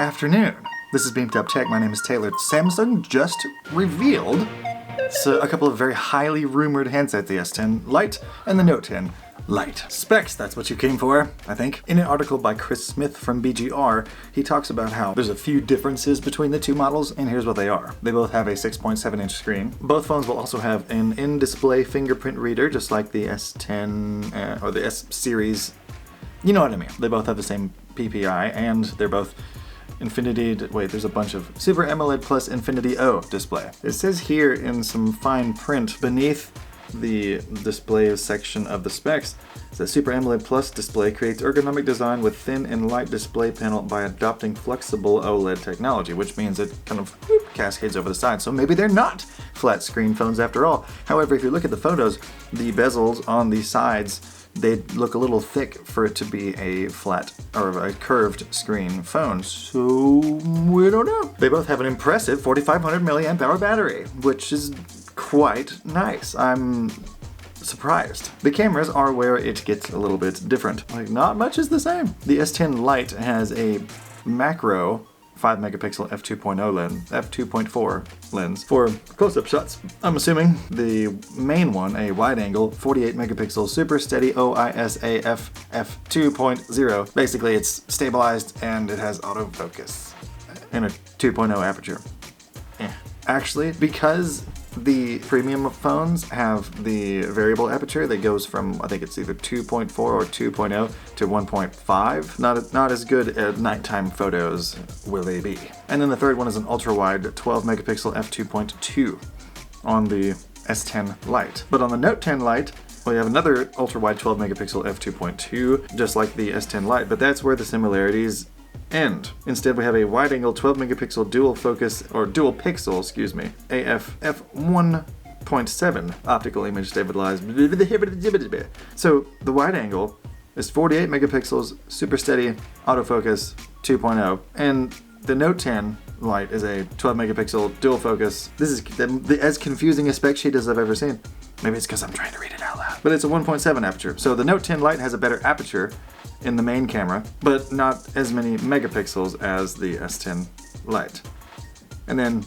afternoon. This is BeamtUp Tech. My name is Taylor. Samsung just revealed a couple of very highly rumored handsets, the S10 Lite and the Note 10 Lite. Specs, that's what you came for, I think. In an article by Chris Smith from BGR, he talks about how there's a few differences between the two models, and here's what they are. They both have a 6.7-inch screen. Both phones will also have an in-display fingerprint reader, just like the S10 or the S series. You know what I mean. They both have the same PPI, and they're both there's a bunch of Super AMOLED Plus Infinity O display. It says here in some fine print beneath the display section of the specs that Super AMOLED Plus display creates ergonomic design with thin and light display panel by adopting flexible OLED technology, which means it kind of cascades over the side. So maybe they're not flat screen phones after all. However, if you look at the photos, the bezels on the sides, they look a little thick for it to be a flat or a curved screen phone, so we don't know. They both have an impressive 4,500 milliamp hour battery, which is quite nice. I'm surprised. The cameras are where it gets a little bit different. Like, not much is the same. The S10 Lite has a macro 5 megapixel f2.4 lens for close-up shots. I'm assuming the main one, a wide-angle 48 megapixel super steady OISA f2.0. Basically, it's stabilized and it has autofocus and a 2.0 aperture. Actually, because the premium phones have the variable aperture that goes from, I think it's either 2.4 or 2.0 to 1.5. Not as good at nighttime photos will they be. And then the third one is an ultra-wide 12 megapixel f2.2 on the S10 Lite. But on the Note 10 Lite, we have another ultra-wide 12 megapixel f2.2, just like the S10 Lite, but that's where the similarities end. Instead, we have a wide-angle 12 megapixel dual pixel, AF f1.7 optical image stabilized. So the wide angle is 48 megapixels, super steady, autofocus 2.0, and the Note 10 Lite is a 12 megapixel dual focus. This is as confusing a spec sheet as I've ever seen. Maybe it's because I'm trying to read it out loud. But it's a 1.7 aperture. So the Note 10 Lite has a better aperture in the main camera, but not as many megapixels as the S10 Lite. And then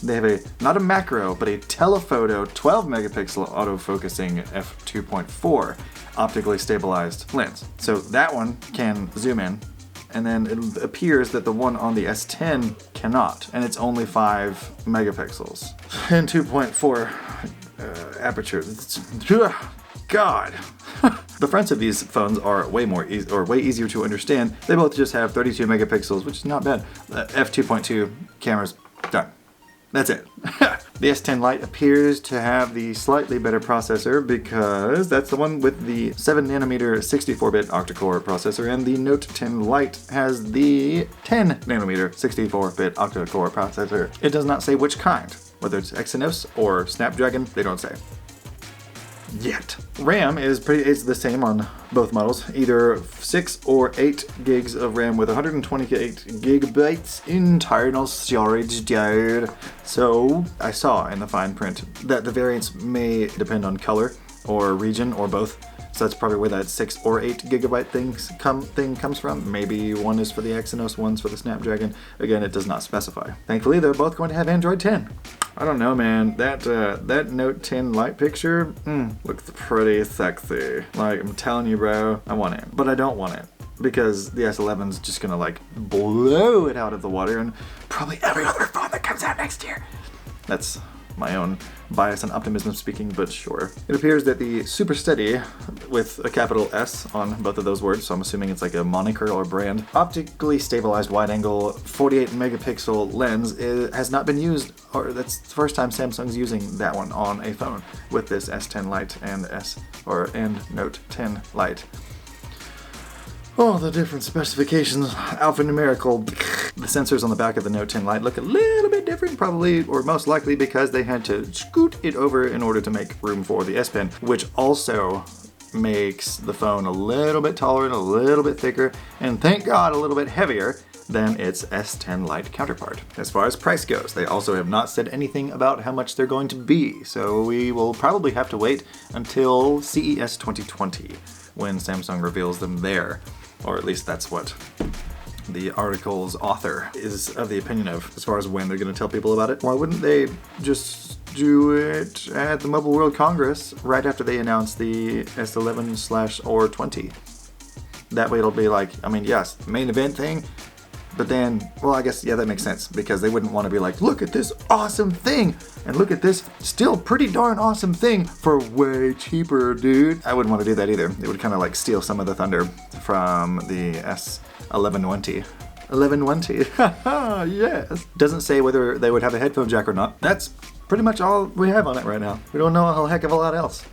they have not a macro, but a telephoto 12 megapixel autofocusing f2.4 optically stabilized lens. So that one can zoom in, and then it appears that the one on the S10 cannot, and it's only 5 megapixels and 2.4 aperture. God. The fronts of these phones are way easier to understand. They both just have 32 megapixels, which is not bad. F2.2 cameras, done. That's it. The S10 Lite appears to have the slightly better processor because that's the one with the 7nm 64-bit octa-core processor, and the Note 10 Lite has the 10nm 64-bit octa-core processor. It does not say which kind, whether it's Exynos or Snapdragon, they don't say. Yet. RAM is the same on both models, either 6 or 8 gigs of RAM with 128 gigabytes internal storage, dude. So I saw in the fine print that the variants may depend on color or region or both. So that's probably where that 6 or 8 gigabyte thing comes from. Maybe one is for the Exynos, one's for the Snapdragon. Again, it does not specify. Thankfully, they're both going to have Android 10. I don't know, man. That Note 10 Lite picture looks pretty sexy. Like, I'm telling you, bro, I want it. But I don't want it because the S11's just gonna like blow it out of the water, and probably every other phone that comes out next year. That's my own bias and optimism speaking, but sure. It appears that the Super Steady, with a capital S on both of those words, so I'm assuming it's like a moniker or brand, optically stabilized wide-angle 48 megapixel lens has not been used, or that's the first time Samsung's using that one on a phone with this S10 Lite and Note 10 Lite. Oh, the different specifications, alphanumerical. The sensors on the back of the Note 10 Lite look a little bit different, probably, or most likely because they had to scoot it over in order to make room for the S Pen, which also makes the phone a little bit taller and a little bit thicker, and thank God a little bit heavier than its S10 Lite counterpart. As far as price goes, they also have not said anything about how much they're going to be, so we will probably have to wait until CES 2020 when Samsung reveals them there. Or at least that's what the article's author is of the opinion of as far as when they're going to tell people about it. Why wouldn't they just do it at the Mobile World Congress right after they announce the S11/or 20? That way it'll be like, I mean, yes, main event thing, but then, well, I guess, yeah, that makes sense, because they wouldn't want to be like, look at this awesome thing, and look at this still pretty darn awesome thing for way cheaper, dude. I wouldn't want to do that either. It would kind of like steal some of the thunder from the S1120. 1120, haha, yes. Doesn't say whether they would have a headphone jack or not. That's pretty much all we have on it right now. We don't know a whole heck of a lot else.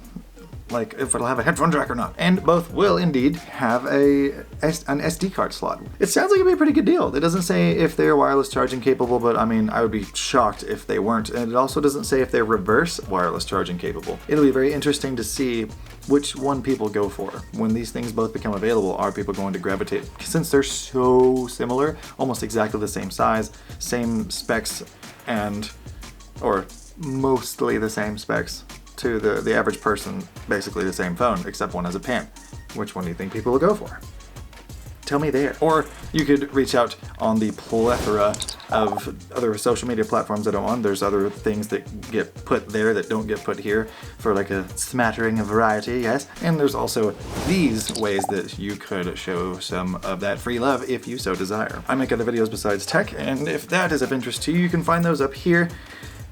Like if it'll have a headphone jack or not. And both will indeed have an SD card slot. It sounds like it'd be a pretty good deal. It doesn't say if they're wireless charging capable, but I mean, I would be shocked if they weren't. And it also doesn't say if they're reverse wireless charging capable. It'll be very interesting to see which one people go for. When these things both become available, are people going to gravitate? Since they're so similar, almost exactly the same size, same specs, or mostly the same specs, to the average person, basically the same phone, except one has a pen. Which one do you think people will go for? Tell me there. Or you could reach out on the plethora of other social media platforms that I'm on. There's other things that get put there that don't get put here for like a smattering of variety, yes. And there's also these ways that you could show some of that free love if you so desire. I make other videos besides tech, and if that is of interest to you, you can find those up here.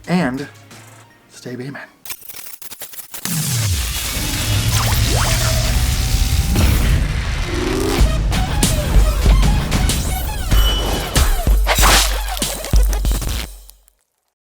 And stay beaming.